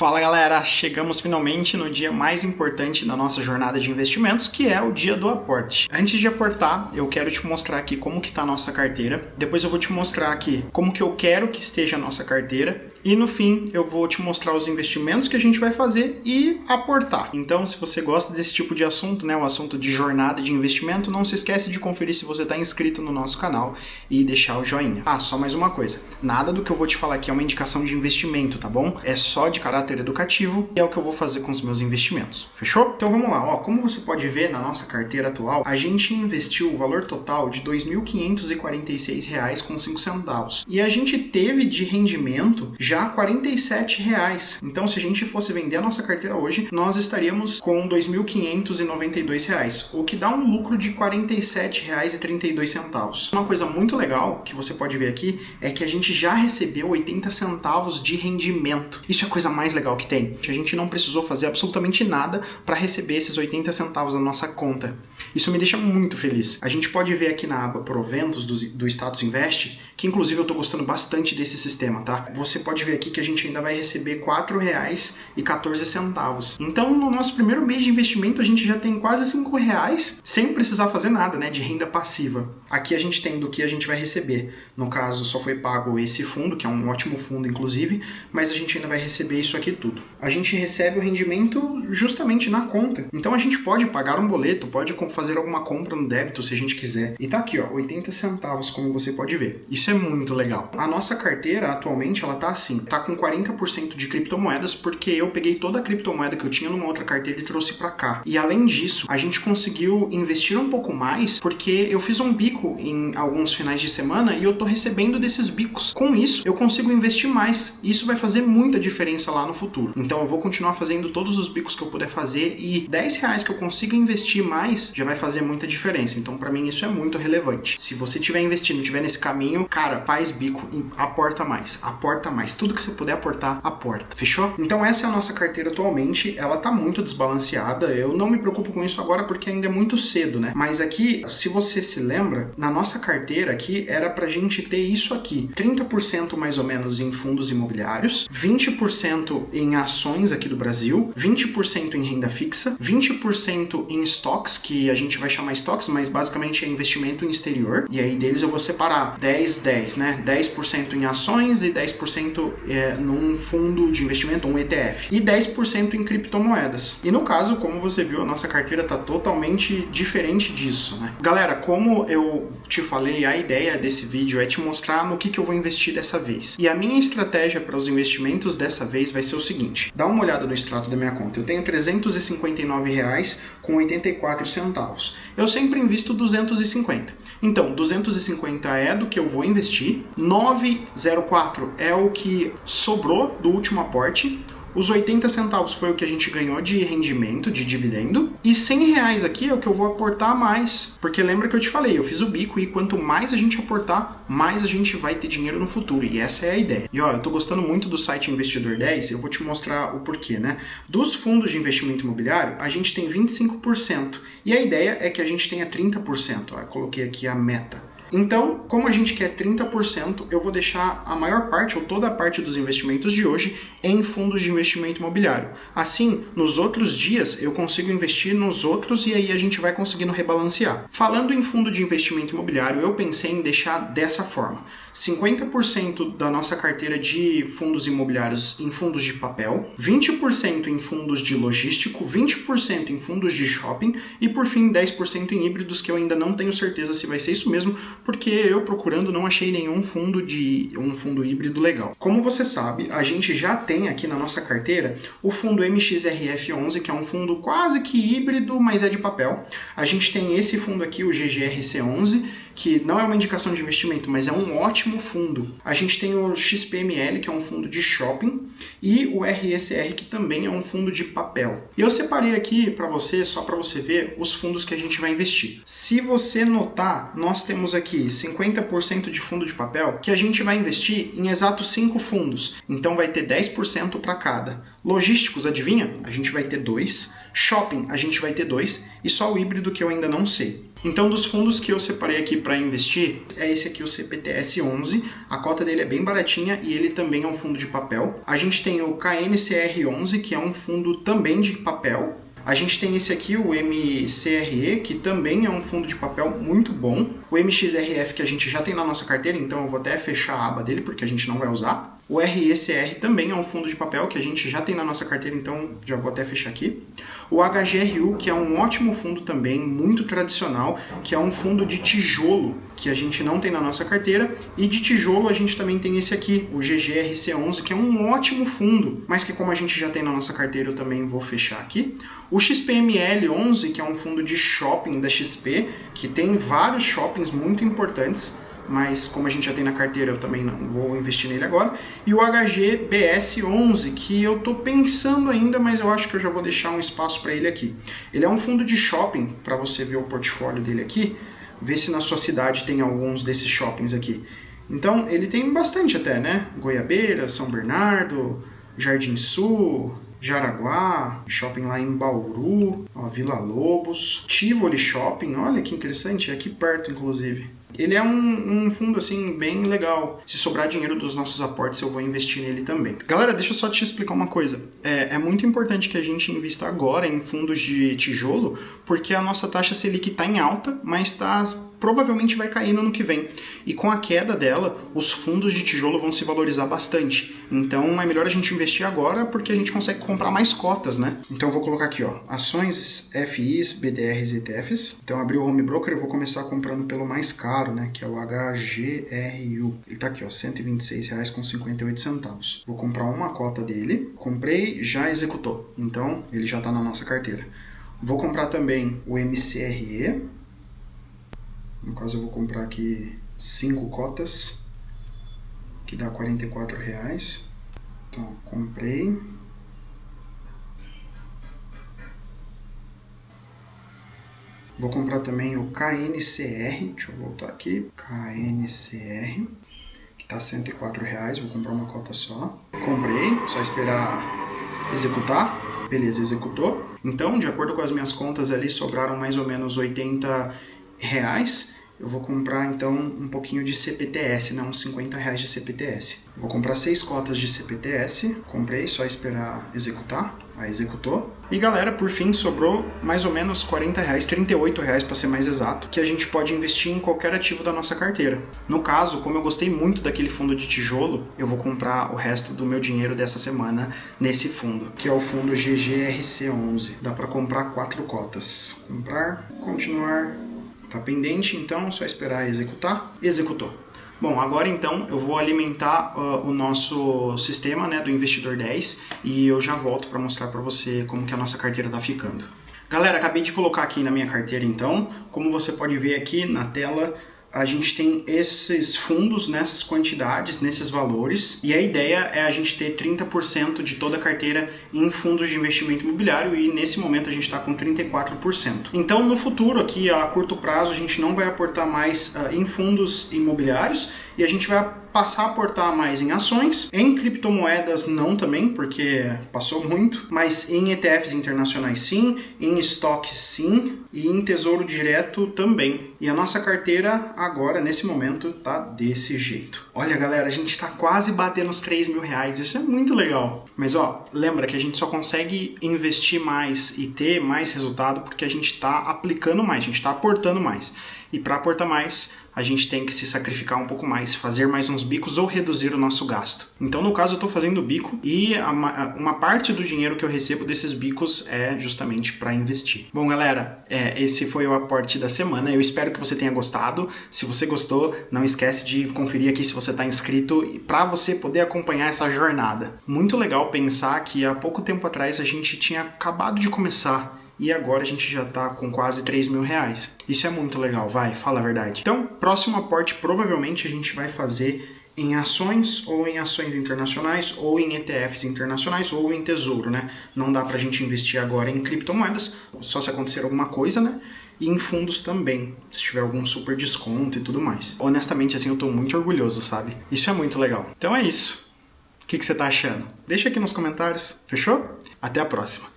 Fala galera, chegamos finalmente no dia mais importante da nossa jornada de investimentos, que é o dia do aporte. Antes de aportar, eu quero te mostrar aqui como que está a nossa carteira, depois eu vou te mostrar aqui como que eu quero que esteja a nossa carteira e no fim eu vou te mostrar os investimentos que a gente vai fazer e aportar. Então, se você gosta desse tipo de assunto, né, o assunto de jornada de investimento, não se esquece de conferir se você está inscrito no nosso canal e deixar o joinha. Ah, só mais uma coisa, nada do que eu vou te falar aqui é uma indicação de investimento, tá bom? É só de caráter educativo e é o que eu vou fazer com os meus investimentos, fechou? Então vamos lá, ó, como você pode ver na nossa carteira atual, a gente investiu o valor total de R$ 2.546,05 e a gente teve de rendimento já R$ 47,00. Então se a gente fosse vender a nossa carteira hoje, nós estaríamos com R$ 2.592, o que dá um lucro de R$ 47,32. Uma coisa muito legal que você pode ver aqui é que a gente já recebeu 80 centavos de rendimento. Isso é a coisa mais legal que tem. A gente não precisou fazer absolutamente nada para receber esses 80 centavos na nossa conta. Isso me deixa muito feliz. A gente pode ver aqui na aba Proventos do Status Invest, que inclusive eu estou gostando bastante desse sistema, tá? Você pode ver aqui que a gente ainda vai receber R$ 4,14. Então, no nosso primeiro mês de investimento, a gente já tem quase R$ 5,00 sem precisar fazer nada, né, de renda passiva. Aqui a gente tem do que a gente vai receber. No caso, só foi pago esse fundo, que é um ótimo fundo, inclusive, mas a gente ainda vai receber isso aqui tudo. A gente recebe o rendimento justamente na conta. Então a gente pode pagar um boleto, pode fazer alguma compra no débito se a gente quiser. E tá aqui, ó, 80 centavos, como você pode ver. Isso é muito legal. A nossa carteira, atualmente, ela tá assim, tá com 40% de criptomoedas, porque eu peguei toda a criptomoeda que eu tinha numa outra carteira e trouxe pra cá. E além disso, a gente conseguiu investir um pouco mais, porque eu fiz um bico em alguns finais de semana e eu tô recebendo desses bicos. Com isso, eu consigo investir mais. E isso vai fazer muita diferença lá no futuro. Então eu vou continuar fazendo todos os bicos que eu puder fazer e R$ 10 que eu consiga investir mais já vai fazer muita diferença. Então pra mim isso é muito relevante. Se você estiver investindo, estiver nesse caminho, cara, faz bico e aporta mais. Aporta mais. Tudo que você puder aportar, aporta. Fechou? Então essa é a nossa carteira atualmente. Ela tá muito desbalanceada. Eu não me preocupo com isso agora porque ainda é muito cedo, né? Mas aqui, se você se lembra, na nossa carteira aqui era pra gente ter isso aqui. 30% mais ou menos em fundos imobiliários, 20% em ações aqui do Brasil, 20% em renda fixa, 20% em stocks, que a gente vai chamar stocks, mas basicamente é investimento em exterior, e aí deles eu vou separar 10, né? 10% em ações e 10% num fundo de investimento, um ETF, e 10% em criptomoedas. E no caso, como você viu, a nossa carteira tá totalmente diferente disso, né? Galera, como eu te falei, a ideia desse vídeo é te mostrar no que eu vou investir dessa vez. E a minha estratégia para os investimentos dessa vez vai ser o seguinte, dá uma olhada no extrato da minha conta. Eu tenho R$ 359,84. Eu sempre invisto 250. Então, 250 é do que eu vou investir, 904 é o que sobrou do último aporte, os 80 centavos foi o que a gente ganhou de rendimento, de dividendo, e R$ 100 aqui é o que eu vou aportar mais, porque lembra que eu te falei, eu fiz o bico e quanto mais a gente aportar, mais a gente vai ter dinheiro no futuro, e essa é a ideia. E ó, eu tô gostando muito do site Investidor 10, eu vou te mostrar o porquê, né? Dos fundos de investimento imobiliário, a gente tem 25%, e a ideia é que a gente tenha 30%, ó, eu coloquei aqui a meta. Então, como a gente quer 30%, eu vou deixar a maior parte ou toda a parte dos investimentos de hoje em fundos de investimento imobiliário. Assim, nos outros dias eu consigo investir nos outros e aí a gente vai conseguindo rebalancear. Falando em fundo de investimento imobiliário, eu pensei em deixar dessa forma. 50% da nossa carteira de fundos imobiliários em fundos de papel, 20% em fundos de logístico, 20% em fundos de shopping e, por fim, 10% em híbridos, que eu ainda não tenho certeza se vai ser isso mesmo, porque eu procurando não achei nenhum fundo híbrido legal. Como você sabe, a gente já tem aqui na nossa carteira o fundo MXRF11, que é um fundo quase que híbrido, mas é de papel. A gente tem esse fundo aqui, o GGRC11, que não é uma indicação de investimento, mas é um ótimo fundo. A gente tem o XPML, que é um fundo de shopping, e o RSR, que também é um fundo de papel. E eu separei aqui para você, só para você ver, os fundos que a gente vai investir. Se você notar, nós temos aqui 50% de fundo de papel, que a gente vai investir em exatos 5 fundos. Então vai ter 10% para cada. Logísticos, adivinha? A gente vai ter 2. Shopping, a gente vai ter 2. E só o híbrido que eu ainda não sei. Então, dos fundos que eu separei aqui para investir, é esse aqui, o CPTS11. A cota dele é bem baratinha e ele também é um fundo de papel. A gente tem o KNCR11, que é um fundo também de papel. A gente tem esse aqui, o MCRE, que também é um fundo de papel muito bom. O MXRF, que a gente já tem na nossa carteira, então eu vou até fechar a aba dele, porque a gente não vai usar. O RECR também é um fundo de papel que a gente já tem na nossa carteira, então já vou até fechar aqui. O HGRU, que é um ótimo fundo também, muito tradicional, que é um fundo de tijolo, que a gente não tem na nossa carteira. E de tijolo a gente também tem esse aqui, o GGRC11, que é um ótimo fundo, mas que como a gente já tem na nossa carteira, eu também vou fechar aqui. O XPML11, que é um fundo de shopping da XP, que tem vários shoppings muito importantes, mas como a gente já tem na carteira, eu também não vou investir nele agora. E o HGBS11, que eu tô pensando ainda, mas eu acho que eu já vou deixar um espaço para ele aqui. Ele é um fundo de shopping, para você ver o portfólio dele aqui, ver se na sua cidade tem alguns desses shoppings aqui. Então, ele tem bastante até, né? Goiabeira, São Bernardo, Jardim Sul, Jaraguá, shopping lá em Bauru, ó, Vila Lobos, Tivoli Shopping, olha que interessante, é aqui perto inclusive. Ele é um fundo assim bem legal. Se sobrar dinheiro dos nossos aportes, eu vou investir nele também. Galera, deixa eu só te explicar uma coisa. É muito importante que a gente invista agora em fundos de tijolo, porque a nossa taxa Selic está em alta, mas provavelmente vai cair no ano que vem. E com a queda dela, os fundos de tijolo vão se valorizar bastante. Então é melhor a gente investir agora, porque a gente consegue comprar mais cotas, né? Então eu vou colocar aqui, ó, ações, FIs, BDRs e ETFs. Então abri o home broker, eu vou começar comprando pelo mais caro, né, que é o HGRU. Ele tá aqui, ó, R$ 126,58. Vou comprar uma cota dele. Comprei, já executou. Então ele já tá na nossa carteira. Vou comprar também o MCRE. No caso eu vou comprar aqui 5 cotas, que dá R$ 44. Então, comprei. Vou comprar também o KNCR, deixa eu voltar aqui, KNCR, que tá R$ 104, vou comprar uma cota só. Comprei, só esperar executar. Beleza, executou. Então, de acordo com as minhas contas ali, sobraram mais ou menos R$ 80. Eu vou comprar então um pouquinho de CPTS, né? Uns R$ 50 de CPTS. Vou comprar 6 cotas de CPTS. Comprei, só esperar executar. Aí executou. E galera, por fim, sobrou mais ou menos R$ 40, R$ 38 para ser mais exato, que a gente pode investir em qualquer ativo da nossa carteira. No caso, como eu gostei muito daquele fundo de tijolo, eu vou comprar o resto do meu dinheiro dessa semana nesse fundo, que é o fundo GGRC11. Dá para comprar 4 cotas. Comprar, continuar. Tá pendente, então só esperar executar. Executou. Bom, agora então eu vou alimentar o nosso sistema, né, do Investidor 10 e eu já volto para mostrar para você como que a nossa carteira tá ficando. Galera, acabei de colocar aqui na minha carteira então, como você pode ver aqui na tela, a gente tem esses fundos nessas quantidades, nesses valores, e a ideia é a gente ter 30% de toda a carteira em fundos de investimento imobiliário e nesse momento a gente está com 34%. Então no futuro aqui, a curto prazo, a gente não vai aportar mais em fundos imobiliários e a gente vai passar a aportar mais em ações, em criptomoedas não também, porque passou muito, mas em ETFs internacionais sim, em estoques sim e em tesouro direto também. E a nossa carteira agora, nesse momento, tá desse jeito. Olha galera, a gente tá quase batendo os R$3.000, isso é muito legal. Mas ó, lembra que a gente só consegue investir mais e ter mais resultado porque a gente tá aplicando mais, a gente tá aportando mais. E para aportar mais, a gente tem que se sacrificar um pouco mais, fazer mais uns bicos ou reduzir o nosso gasto. Então, no caso, eu estou fazendo bico e uma parte do dinheiro que eu recebo desses bicos é justamente para investir. Bom, galera, esse foi o aporte da semana. Eu espero que você tenha gostado. Se você gostou, não esquece de conferir aqui se você está inscrito para você poder acompanhar essa jornada. Muito legal pensar que há pouco tempo atrás a gente tinha acabado de começar e agora a gente já tá com quase R$3.000. Isso é muito legal, fala a verdade. Então, próximo aporte provavelmente a gente vai fazer em ações ou em ações internacionais ou em ETFs internacionais ou em tesouro, né? Não dá pra gente investir agora em criptomoedas, só se acontecer alguma coisa, né? E em fundos também, se tiver algum super desconto e tudo mais. Honestamente, assim, eu tô muito orgulhoso, sabe? Isso é muito legal. Então é isso. O que você tá achando? Deixa aqui nos comentários, fechou? Até a próxima.